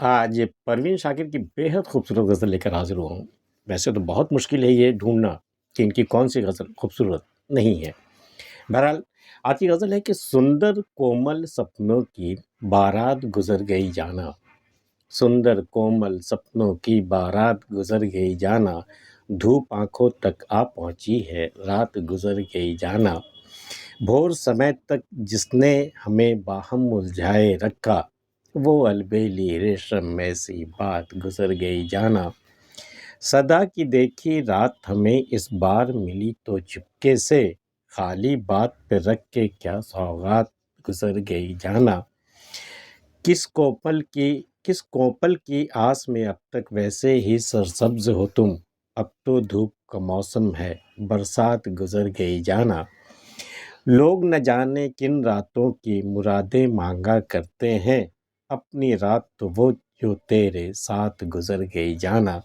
آج پروین شاکر کی بیحد خوبصورت غزل لے کر حاضر ہوا ہوں۔ ویسے تو بہت مشکل ہے یہ ڈھونڈنا کہ ان کی کون سی غزل خوبصورت نہیں ہے۔ بہرحال آج کی غزل ہے کہ سندر کومل سپنوں کی بارات گزر گئی جانا، سندر کومل سپنوں کی بارات گزر گئی جانا، دھوپ آنکھوں تک آ پہنچی ہے رات گزر گئی جانا، بھور سمے تک جس نے ہمیں باہم الجھائے رکھا، وہ البیلی ریشم میں سی بات گزر گئی جانا، صدا کی دیکھی رات ہمیں اس بار ملی تو چپکے سے، خالی بات پہ رکھ کے کیا سوغات گزر گئی جانا، کس کوپل کی آس میں اب تک ویسے ہی سرسبز ہو تم، اب تو دھوپ کا موسم ہے برسات گزر گئی جانا، لوگ نہ جانے کن راتوں کی مرادیں مانگا کرتے ہیں، اپنی رات تو وہ جو تیرے ساتھ گزر گئی جانا،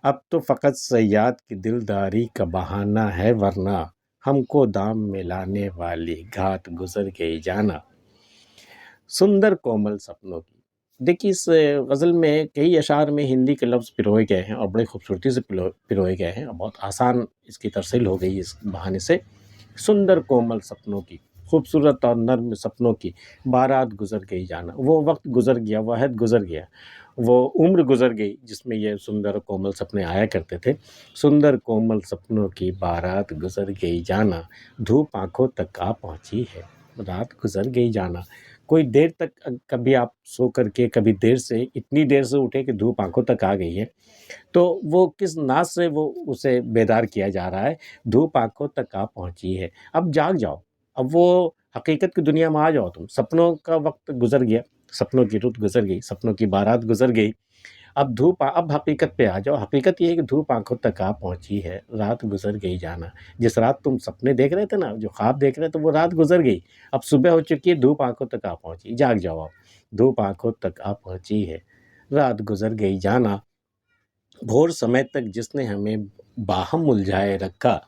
اب تو فقط صیاد کی دلداری کا بہانہ ہے ورنہ ہم کو دام میں لانے والی گھات گزر گئی جانا، سندر کومل سپنوں کی۔ دیکھیے اس غزل میں کئی اشعار میں ہندی کے لفظ پروئے گئے ہیں اور بڑے خوبصورتی سے پروئے گئے ہیں اور بہت آسان اس کی ترسیل ہو گئی اس بہانے سے۔ سندر کومل سپنوں کی، خوبصورت اور نرم سپنوں کی بارات گزر گئی جانا، وہ وقت گزر گیا، وہ عہد گزر گیا، وہ عمر گزر گئی جس میں یہ سندر کومل سپنے آیا کرتے تھے۔ سندر کومل سپنوں کی بارات گزر گئی جانا، دھوپ آنکھوں تک آ پہنچی ہے رات گزر گئی جانا، کوئی دیر تک کبھی آپ سو کر کے کبھی دیر سے اتنی دیر سے اٹھے کہ دھوپ آنکھوں تک آ گئی ہے، تو وہ کس ناز سے وہ اسے بیدار کیا جا رہا ہے، دھوپ آنکھوں تک آ پہنچی ہے، اب جاگ جاؤ، اب وہ حقیقت کی دنیا میں آ جاؤ، تم سپنوں کا وقت گزر گیا، سپنوں کی رت گزر گئی، سپنوں کی بارات گزر گئی، اب حقیقت پہ آ جاؤ، حقیقت یہ ہے کہ دھوپ آنکھوں تک آ پہنچی ہے رات گزر گئی جانا، جس رات تم سپنے دیکھ رہے تھے نا، جو خواب دیکھ رہے تھے وہ رات گزر گئی، اب صبح ہو چکی ہے، دھوپ آنکھوں تک آ پہنچی، جاگ جاؤ اب، دھوپ آنکھوں تک آ پہنچی ہے رات گزر گئی جانا، بھور سمے تک جس نے ہمیں باہم الجھائے رکھا،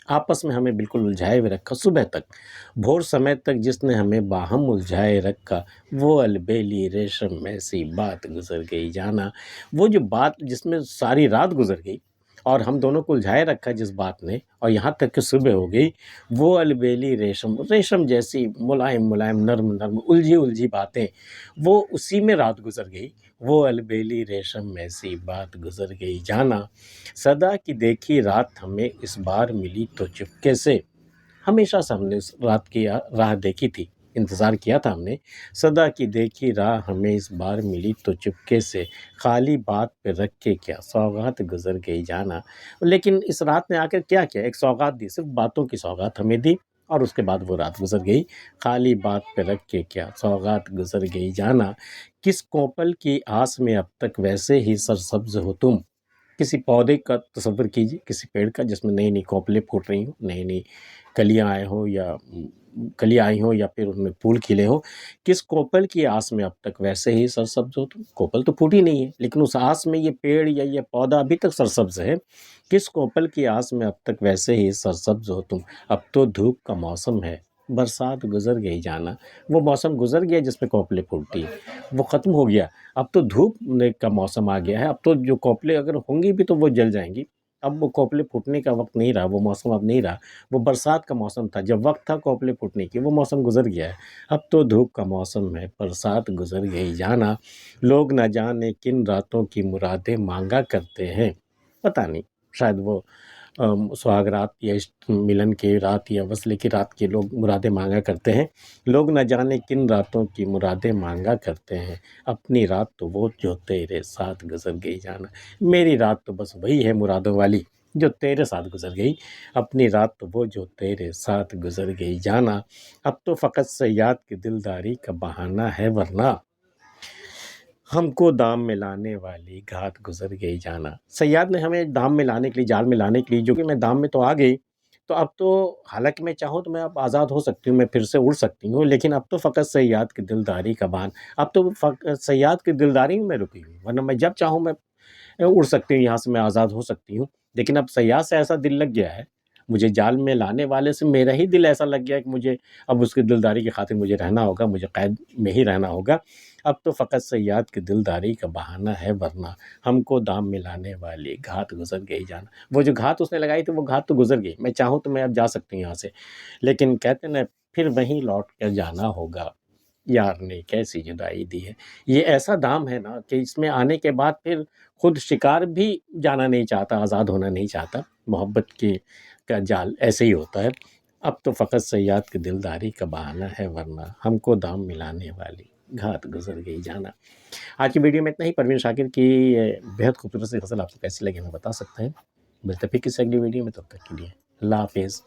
آپس میں ہمیں بالکل الجھائے ہوئے رکھا، صبح تک بھور سمے تک جس نے ہمیں باہم الجھائے رکھا، وہ البیلی ریشم میں سی بات گزر گئی جانا، وہ جو بات جس میں ساری رات گزر گئی اور ہم دونوں کو الجھائے رکھا جس بات نے، اور یہاں تک کہ صبح ہو گئی، وہ البیلی ریشم جیسی ملائم ملائم نرم نرم الجھی الجھی باتیں، وہ اسی میں رات گزر گئی، وہ البیلی ریشم میں سی بات گزر گئی جانا، صدا کی دیکھی رات ہمیں اس بار ملی تو چپکے سے، ہمیشہ سے ہم نے اس رات کی راہ دیکھی تھی، انتظار کیا تھا ہم نے، صدا کی دیکھی راہ ہمیں اس بار ملی تو چپکے سے، خالی بات پہ رکھ کے کیا سوغات گزر گئی جانا، لیکن اس رات نے آ کر کیا کیا، ایک سوغات دی، صرف باتوں کی سوغات ہمیں دی اور اس کے بعد وہ رات گزر گئی، خالی بات پہ رکھ کے کیا سوغات گزر گئی جانا، کس کوپل کی آس میں اب تک ویسے ہی سرسبز ہو تم، کسی پودے کا تصور کیجیے، کسی پیڑ کا جس میں نئی نئی کوپلیں پھوٹ رہی ہوں، نئی نئی کلیاں آئی ہوں یا پھر ان میں پھول کھلے ہوں، کس کوپل کی آس میں اب تک ویسے ہی سرسبز ہو تم، کوپل تو پھوٹی نہیں ہے لیکن اس آس میں یہ پیڑ یا یہ پودا ابھی تک سرسبز ہے، کس کوپل کی آس میں اب تک ویسے ہی سرسبز ہو تم، اب تو دھوپ کا موسم ہے برسات گزر گئی جانا، وہ موسم گزر گیا جس میں کوپلیں پھوٹتی ہیں، وہ ختم ہو گیا، اب تو دھوپ کا موسم آ گیا ہے، اب تو جو کوپلیں اگر ہوں گی بھی تو وہ جل جائیں گی، اب وہ کوپلیں پھوٹنے کا وقت نہیں رہا، وہ موسم اب نہیں رہا، وہ برسات کا موسم تھا، جب وقت تھا کوپلیں پھوٹنے کی، وہ موسم گزر گیا ہے، اب تو دھوپ کا موسم ہے برسات گزر گئی جانا، لوگ نہ جانے کن راتوں کی مرادیں مانگا کرتے ہیں، پتہ نہیں شاید وہ سہاگ رات یا عشق ملن کی رات یا وصل کی رات کی لوگ مرادیں مانگا کرتے ہیں، لوگ نہ جانے کن راتوں کی مرادیں مانگا کرتے ہیں، اپنی رات تو وہ جو تیرے ساتھ گزر گئی جانا، میری رات تو بس وہی ہے مرادوں والی جو تیرے ساتھ گزر گئی، اپنی رات تو وہ جو تیرے ساتھ گزر گئی جانا، اب تو فقط صیاد کی دلداری کا بہانہ ہے ورنہ ہم کو دام میں لانے والی گھات گزر گئی جانا، صیاد نے ہمیں دام میں لانے کے لیے، جال میں لانے کے لیے، جو کہ میں دام میں تو آ گئی، تو اب تو حالانکہ میں چاہوں تو میں اب آزاد ہو سکتی ہوں، میں پھر سے اڑ سکتی ہوں، لیکن اب تو فقط صیاد کی دلداری کا بہانہ، اب تو صیاد کی دلداری میں رکی ہوں، ورنہ میں جب چاہوں میں اڑ سکتی ہوں، یہاں سے میں آزاد ہو سکتی ہوں، لیکن اب صیاد سے ایسا دل لگ گیا ہے، مجھے جال میں لانے والے سے میرا ہی دل ایسا لگ گیا ہے کہ مجھے اب اس کی دلداری کی خاطر مجھے رہنا ہوگا، مجھے قید میں ہی رہنا ہوگا، اب تو فقط صیاد کی دلداری کا بہانہ ہے، ورنہ ہم کو دام ملانے والی گھات گزر گئی جانا۔ وہ جو گھات اس نے لگائی تھی وہ گھات تو گزر گئی، میں چاہوں تو میں اب جا سکتی ہوں یہاں سے، لیکن کہتے نا پھر وہیں لوٹ کر جانا ہوگا، یار نے کیسی جدائی دی ہے۔ یہ ایسا دام ہے نا کہ اس میں آنے کے بعد پھر خود شکار بھی جانا نہیں چاہتا، آزاد ہونا نہیں چاہتا۔ محبت کا جال ایسے ہی ہوتا ہے۔ اب تو فقط صیاد کی دلداری کا بہانہ ہے، ورنہ ہم کو دام ملانے والی گھات گزر گئی جانا۔ آج کی ویڈیو میں اتنا ہی۔ پروین شاکر کی بہت خوبصورت سی غزل آپ کو کیسی لگی ہمیں بتا سکتے ہیں۔ ملتے پھر کسی اگلی ویڈیو میں، تب تک کے لیے اللہ حافظ۔